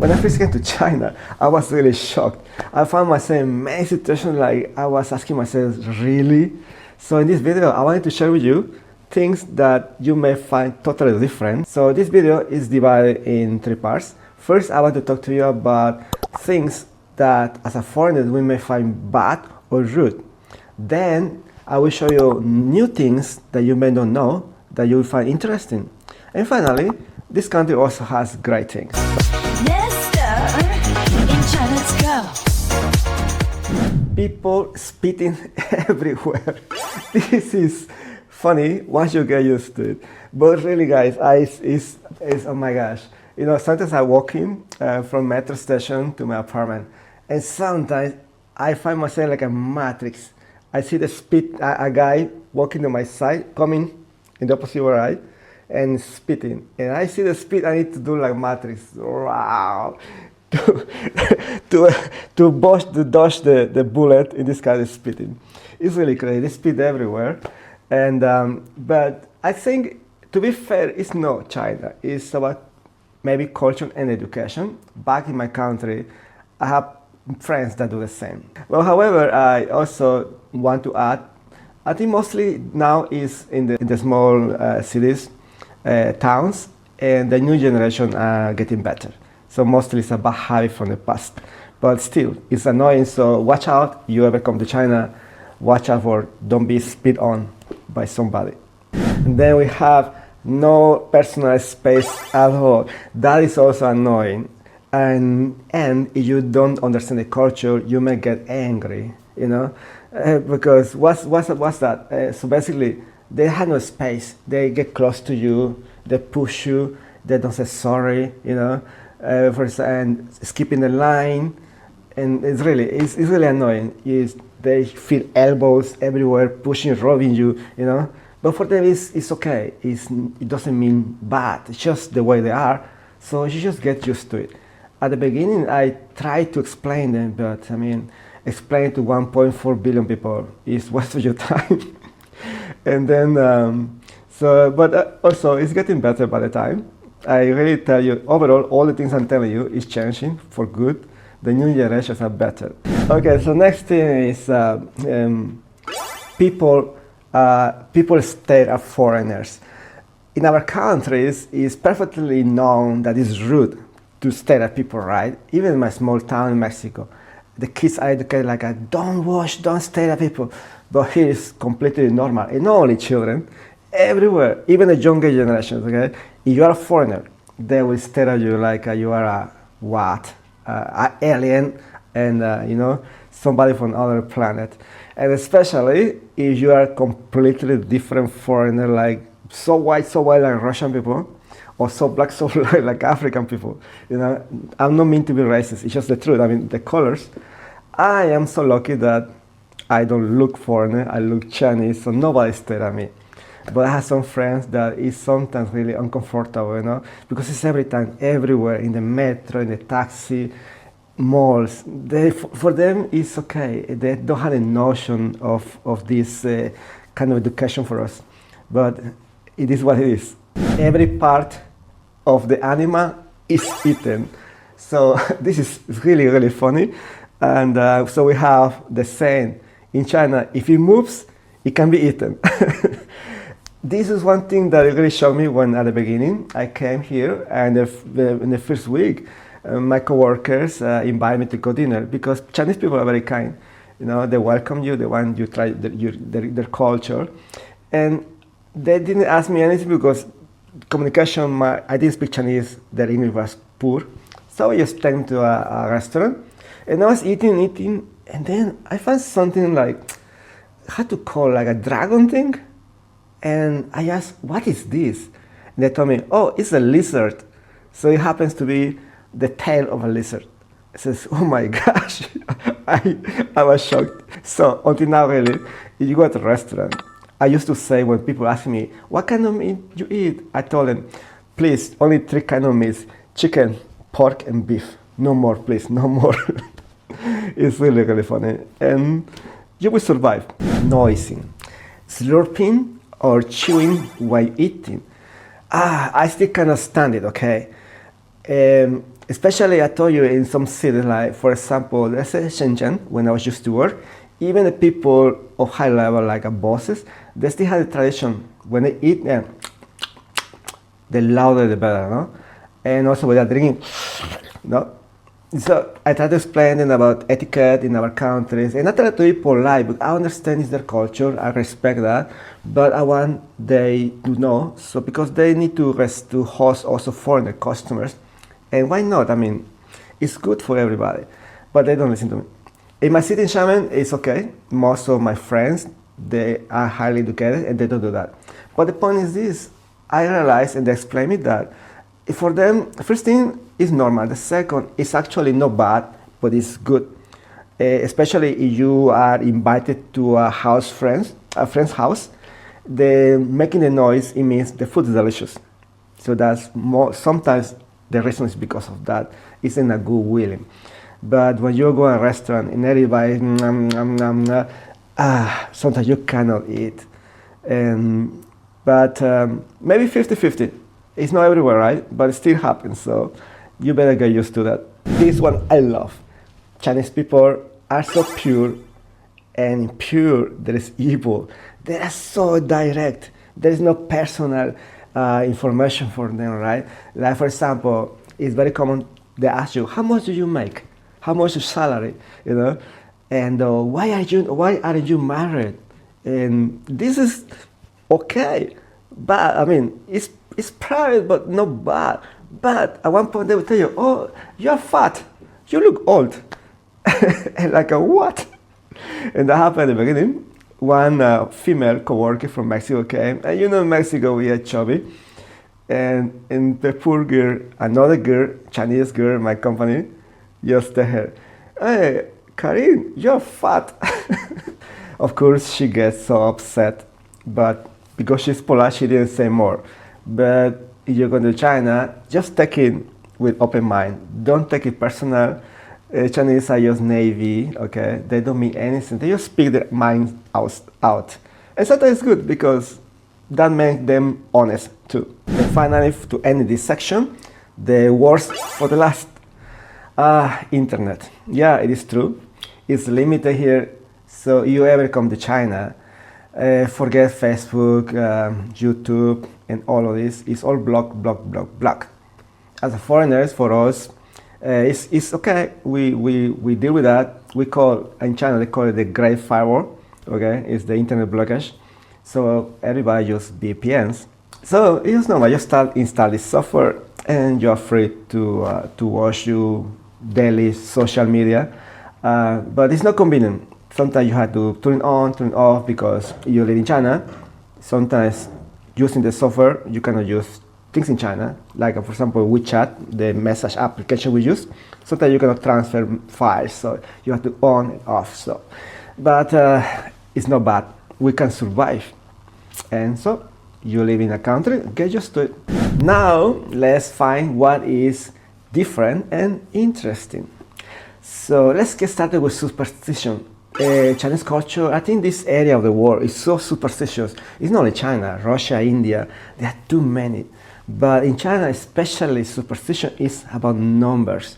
When I first came to China, I was really shocked. I found myself in many situations like I was asking myself, really? So in this video, I wanted to share with you things that you may find totally different. So this video is divided in 3 parts. First, I want to talk to you about things that as a foreigner we may find bad or rude. Then I will show you new things that you may not know that you will find interesting. And finally, this country also has great things. In China, let's go. People spitting everywhere. This is funny once you get used to it. But really, guys, it's oh my gosh. You know, sometimes I walk in from metro station to my apartment, and sometimes I find myself like a matrix. I see the spit, a guy walking to my side, coming in the opposite way, and spitting. And I see the spit, I need to do like matrix. Wow. to dodge the bullet, in this case, is spitting. It's really crazy. They spit everywhere. And but I think, to be fair, it's not China. It's about maybe culture and education. Back in my country, I have friends that do the same. Well, however, I also want to add, I think mostly now is in the small cities, towns, and the new generation are getting better. So mostly it's a bad habit from the past. But still, it's annoying, so watch out. You ever come to China, watch out for don't be spit on by somebody. And then we have no personal space at all. That is also annoying. And if you don't understand the culture, you may get angry, you know, because what's that? So basically, they have no space. They get close to you, they push you, they don't say sorry, you know, and skipping the line, and it's really annoying. They feel elbows everywhere, pushing, rubbing you, you know. But for them, it's okay. It doesn't mean bad. It's just the way they are. So you just get used to it. At the beginning, I tried to explain them, but I mean, explain to 1.4 billion people is waste of your time. And then, but also it's getting better by the time. I really tell you, overall, all the things I'm telling you is changing for good. The new generations are better. Okay, so next thing is people stare at foreigners. In our countries, it's perfectly known that it's rude to stare at people, right? Even in my small town in Mexico, the kids are educated like, don't watch, don't stare at people. But here it's completely normal, and not only children, everywhere, even the younger generations, okay? If you are a foreigner, they will stare at you like you are a what? An alien, and you know, somebody from another planet. And especially if you are a completely different foreigner, like so white like Russian people, or so black, so like African people. You know, I'm not mean to be racist, it's just the truth. I mean, the colors. I am so lucky that I don't look foreigner, I look Chinese, so nobody stares at me. But I have some friends that is sometimes really uncomfortable, you know, because it's every time, everywhere, in the metro, in the taxi, malls. For them, it's okay. They don't have a notion of this kind of education for us. But it is what it is. Every part of the animal is eaten. So this is really, really funny. And so we have the saying in China, if it moves, it can be eaten. This is one thing that really showed me when at the beginning I came here, and in the first week, my coworkers invited me to go dinner, because Chinese people are very kind. You know, they welcome you, they want you to try their culture. And they didn't ask me anything because communication, I didn't speak Chinese, their English was poor. So I just came to a restaurant, and I was eating, and then I found something like, how to call, like a dragon thing? And I asked, what is this? And they told me, oh, it's a lizard. So it happens to be the tail of a lizard. I says, oh my gosh, I was shocked. So until now, really, if you go to a restaurant, I used to say when people ask me, what kind of meat you eat? I told them, please, only 3 kinds of meats, chicken, pork, and beef. No more, please, no more. It's really, really funny. And you will survive. Noising, slurping, or chewing while eating. I still cannot stand it, okay? especially I told you in some cities, like for example, let's say Shenzhen, when I was used to work, even the people of high level, like bosses, they still have the tradition when they eat, the louder the better, no? And also when they're drinking, no? So I try to explain them about etiquette in our countries, and I try to be polite, but I understand it's their culture, I respect that, but I want they to know, so because they need to host also foreign customers, and why not? I mean, it's good for everybody, but they don't listen to me. In my city in Xiamen, it's okay. Most of my friends, they are highly educated and they don't do that. But the point is this, I realized and they explained me that for them, first thing is normal. The second is actually not bad, but it's good. Especially if you are invited to a friend's house, the making the noise, it means the food is delicious. So that's more, sometimes the reason is because of that. It's in a good willing. But when you go to a restaurant and everybody, sometimes you cannot eat. But maybe 50-50. It's not everywhere, right? But it still happens, so you better get used to that. This one I love. Chinese people are so pure, and pure there is evil. They are so direct. There is no personal information for them, right? Like for example, it's very common they ask you, how much do you make? How much is salary? You know, and why aren't you married? And this is okay, but I mean it's private, but not bad. But at one point they will tell you, oh, you're fat, you look old. And like, what? And that happened at the beginning. One female coworker from Mexico came, and you know in Mexico we are chubby. And the poor girl, another girl, Chinese girl in my company, just tell her, hey, Karin, you're fat. Of course she gets so upset, but because she's polite, she didn't say more. But if you're going to China, just take it with open mind. Don't take it personal. Chinese are just navy, okay? They don't mean anything. They just speak their mind out. And sometimes it's good because that makes them honest too. And finally, to end this section, the worst for the last. Internet. Yeah, it is true. It's limited here. So you ever come to China, forget Facebook, YouTube, and all of this. It's all block. As a foreigners, for us, it's okay. We deal with that. We call, in China, they call it the Great Firewall. Okay, it's the internet blockage. So everybody uses VPNs. So it's normal. You install this software, and you're free to watch your daily social media. But it's not convenient. Sometimes you have to turn it on, turn it off because you live in China. Sometimes using the software, you cannot use things in China. Like for example, WeChat, the message application we use. Sometimes you cannot transfer files, so you have to on and off. So, but it's not bad. We can survive. And so you live in a country, get used to it. Now let's find what is different and interesting. So let's get started with superstition. Chinese culture, I think this area of the world is so superstitious. It's not only China, Russia, India, there are too many. But in China especially, superstition is about numbers.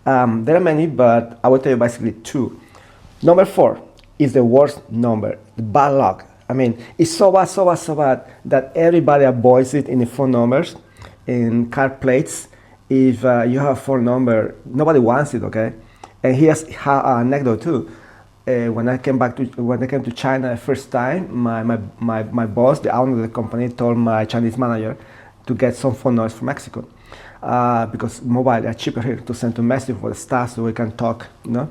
There are many, but I will tell you basically two. Number 4 is the worst number, the bad luck. I mean, it's so bad that everybody avoids it in the phone numbers, in car plates. If you have a phone number, nobody wants it, okay? And here's an anecdote too. When I came to China the first time, my boss, the owner of the company, told my Chinese manager to get some phone numbers from Mexico, because mobile are cheaper here to send to Mexico for the staff so we can talk, you know.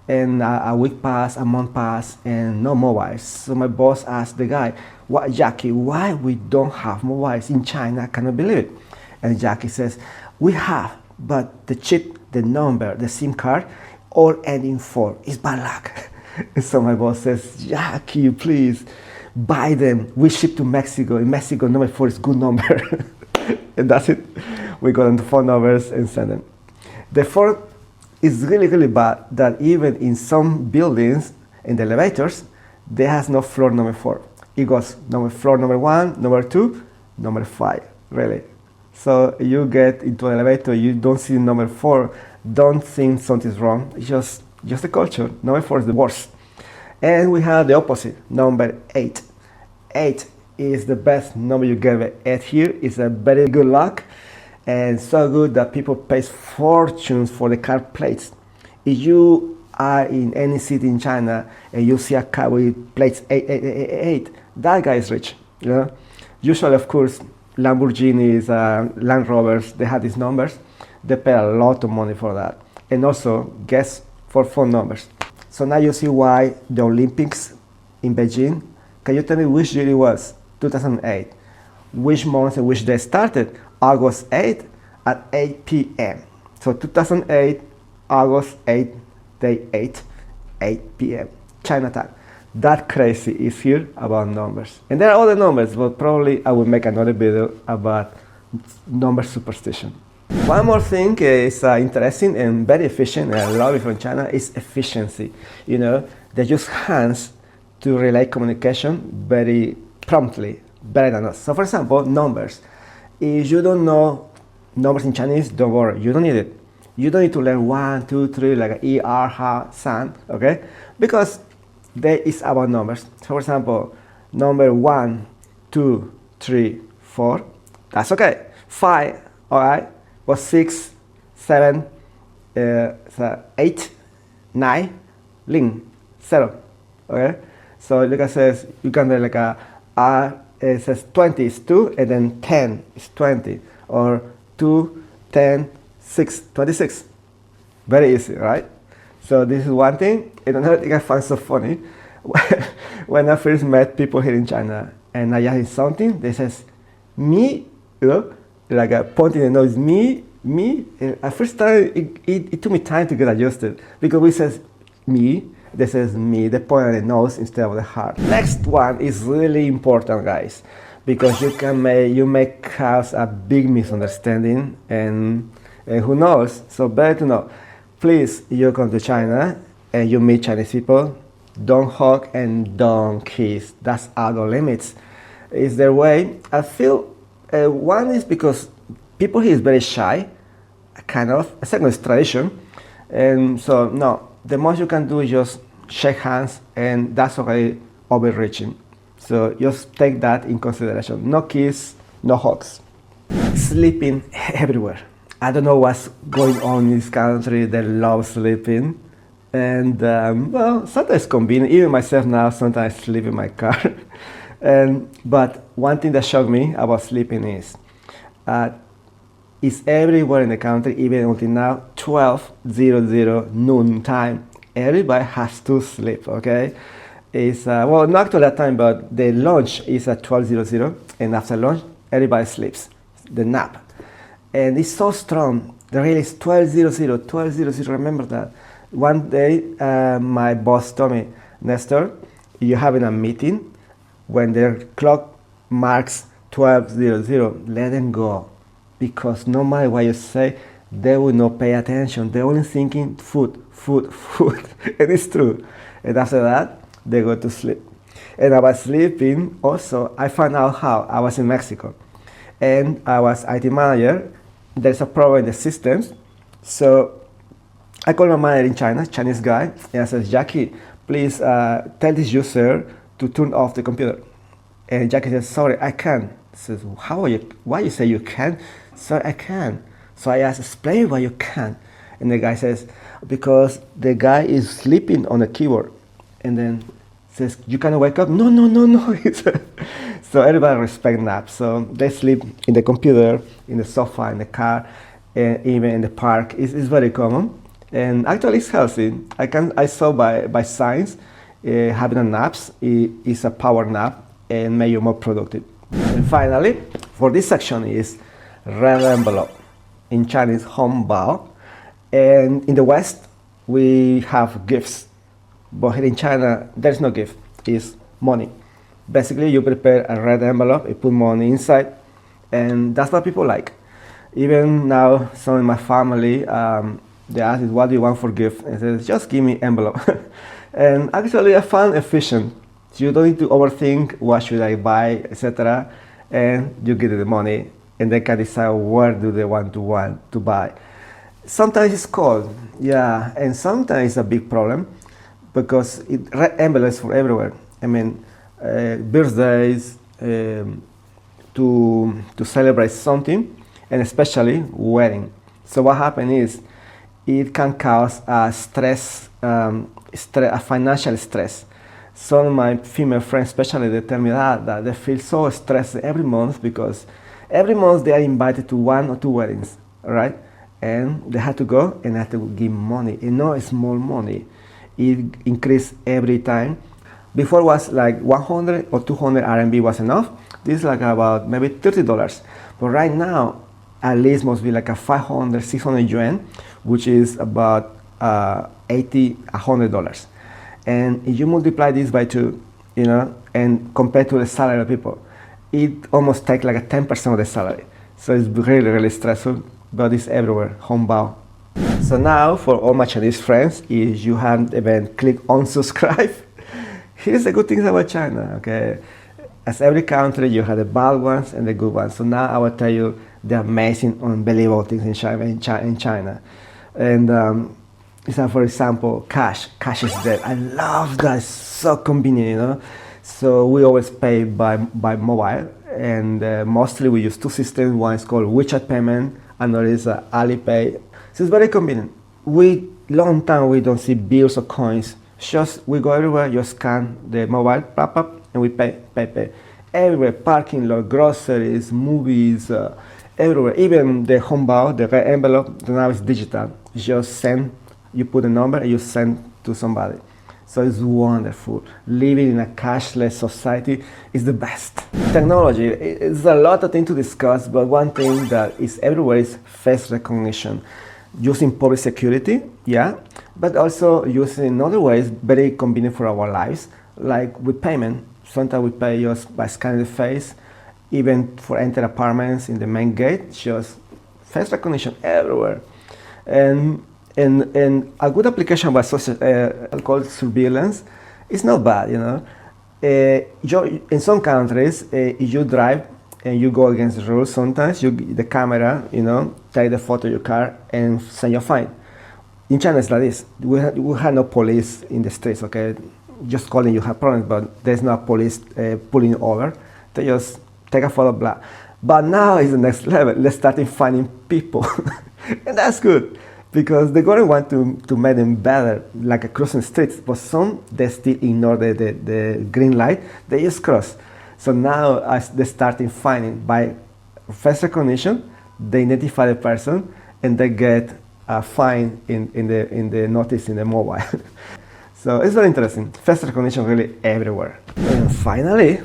And a week passed, a month passed, and no mobiles. So my boss asked the guy, "What, Jackie? Why we don't have mobiles in China? I cannot believe it." And Jackie says, "We have, but the chip, the number, the SIM card, all ending 4 is bad luck." And so my boss says, "Jackie, please buy them. We ship to Mexico. In Mexico, number 4 is good number." And that's it. We got on the phone numbers and send them. The fourth is really bad, that even in some buildings, in the elevators, there has no floor number 4. It goes floor number 1, number 2, number 5, really. So you get into an elevator, you don't see number 4, don't think something's wrong. It's just a culture. Number 4 is the worst. And we have the opposite, number 8. 8 is the best number you get. 8 here is a very good luck, and so good that people pay fortunes for the car plates. If you are in any city in China and you see a car with plates 888, that guy is rich. You know? Usually, of course, Lamborghinis, Land Rovers, they have these numbers. They pay a lot of money for that. And also, guess for phone numbers. So now you see why the Olympics in Beijing. Can you tell me which year it was? 2008. Which month and which day started? August 8 at 8 p.m. So 2008, August 8, day 8 p.m. China time. That crazy is here about numbers. And there are other numbers, but probably I will make another video about number superstition. One more thing is interesting and very efficient, and I love it from China, is efficiency. You know, they use hands to relay communication very promptly, better than us. So for example, numbers. If you don't know numbers in Chinese, don't worry, you don't need it. You don't need to learn 1, 2, 3, like E, R, H, San, okay? Because there is about numbers. So for example, number 1, 2, 3, 4, that's okay. 5, all right? But 6, 7, 8, 9, Ling, 0, okay? So look at says, you can do like it says 20 is 2, and then 10 is 20, or 2, 10, 6, 26. Very easy, right? So this is one thing. And another thing I find so funny, when I first met people here in China, and I asked something, they says, me, you know, like a pointing the nose, me. And at first time, it took me time to get adjusted, because we says me, this is me, the point of the nose instead of the heart. Next one is really important, guys, because you make cause a big misunderstanding, and who knows? So better to know. Please, you come to China and you meet Chinese people, don't hug and don't kiss. That's out of limits. It's their way. I feel one is because people here is very shy, kind of. A second is tradition, and so no. The most you can do is just shake hands, and that's already overreaching. So just take that in consideration. No kiss, no hugs. Sleeping everywhere. I don't know what's going on in this country. They love sleeping. And well, sometimes it's convenient. Even myself now, sometimes I sleep in my car. But one thing that shocked me about sleeping is it's everywhere in the country, even until now, 12:00 noon time. Everybody has to sleep, okay? It's, well, not to that time, but the lunch is at 12:00, and after lunch, everybody sleeps, the nap. And it's so strong. The rule is 12:00, 12:00, remember that. One day, my boss told me, Nestor, you're having a meeting, when their clock marks 12:00, let them go. Because no matter what you say, they will not pay attention. They're only thinking food. And it's true. And after that, they go to sleep. And I was sleeping also. I found out how. I was in Mexico. And I was IT manager. There's a problem in the systems. So I called my manager in China, Chinese guy. And I said, Jackie, please tell this user to turn off the computer. And Jackie says, sorry, I can't. I says, why you say you can? Sorry, I can. So I asked, explain why you can. And the guy says, because the guy is sleeping on the keyboard. And then says, you cannot wake up? No. So everybody respect naps. So they sleep in the computer, in the sofa, in the car, and even in the park. It's very common. And actually it's healthy. I saw by science, having a naps is a power nap and make you more productive. And finally, for this section is red envelope. In Chinese, Hongbao. And in the West, we have gifts. But here in China, there's no gift. It's money. Basically, you prepare a red envelope, you put money inside, and that's what people like. Even now, some in my family, they ask, what do you want for gift? And I say, just give me envelope. And actually, I found efficient. You don't need to overthink what should I buy, etc. And you get the money and they can decide where do they want to buy. Sometimes it's cold, yeah, and sometimes it's a big problem because red envelopes for everywhere. I mean, birthdays, to celebrate something, and especially wedding. So what happens is it can cause a a financial stress. Some of my female friends, especially, they tell me that they feel so stressed every month because every month they are invited to 1 or 2 weddings, right? And they have to go and have to give money. And not small money. It increased every time. Before was like 100 or 200 RMB was enough. This is like about maybe $30. But right now, at least must be like a 500, 600 yuan, which is about $80, $100. And if you multiply this by 2, you know, and compared to the salary of people, it almost takes like a 10% of the salary. So it's really, really stressful, but it's everywhere, Hongbao. So now for all my Chinese friends, if you haven't even clicked on subscribe, here's the good things about China, okay? As every country, you have the bad ones and the good ones. So now I will tell you the amazing, unbelievable things in China. And so for example, cash is dead. I love that, it's so convenient, you know? So we always pay by mobile, and mostly we use 2 systems. One is called WeChat payment, another is Alipay. So it's very convenient. Long time we don't see bills or coins. Just we go everywhere, you scan the mobile, pop up, and we pay. Everywhere, parking lot, groceries, movies, everywhere. Even the Hongbao, the red envelope, now is digital. You just send, you put a number and you send to somebody. So it's wonderful. Living in a cashless society is the best. Technology, it's a lot of things to discuss, but one thing that is everywhere is face recognition. Using public security, yeah, but also using in other ways, very convenient for our lives, like with payment. Sometimes we pay just by scanning the face, even for enter apartments in the main gate, just face recognition everywhere. And a good application by called surveillance is not bad, you know. In some countries, if you drive and you go against the rules, sometimes the camera, you know, take the photo of your car and send you a fine. In China, it's like this. We have no police in the streets, okay? Just calling you have problems, but there's no police pulling you over. They just take a photo, blah. But now it's the next level. They're starting finding people. And that's good, because they're going to want to make them better, like crossing streets. But some, they still ignore the green light. They just cross. So now, as they're starting finding by face recognition, they identify the person and they get a fine in the notice in the mobile. So it's very interesting. Face recognition really everywhere. And finally,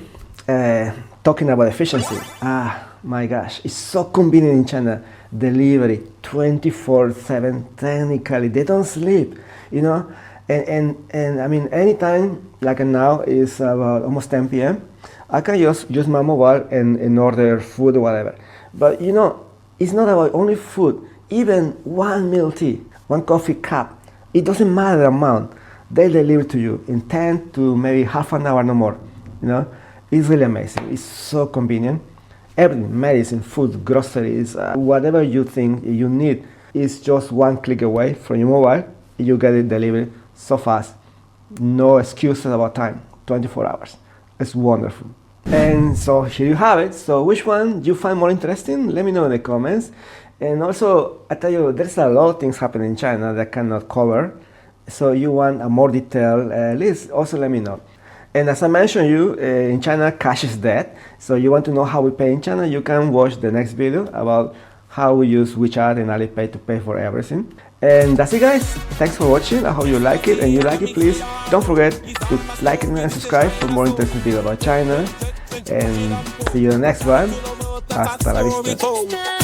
talking about efficiency. My gosh, it's so convenient in China. Delivery 24/7. Technically, they don't sleep, you know. And I mean, anytime like now is about almost 10 p.m. I can just use my mobile and order food or whatever. But you know, it's not about only food. Even one milk tea, one coffee cup, it doesn't matter the amount. They deliver to you in 10 to maybe half an hour, no more. You know, it's really amazing. It's so convenient. Everything, medicine, food, groceries, whatever you think you need, is just one click away from your mobile. You get it delivered so fast. No excuses about time. 24 hours. It's wonderful. And so here you have it. So which one do you find more interesting? Let me know in the comments. And also, I tell you, there's a lot of things happening in China that I cannot cover. So you want a more detailed list, also let me know. And as I mentioned you, in China, cash is dead. So you want to know how we pay in China, you can watch the next video about how we use WeChat and Alipay to pay for everything. And that's it, guys. Thanks for watching. I hope you like it. And you like it, please don't forget to like and subscribe for more interesting videos about China. And see you in the next one. Hasta la vista.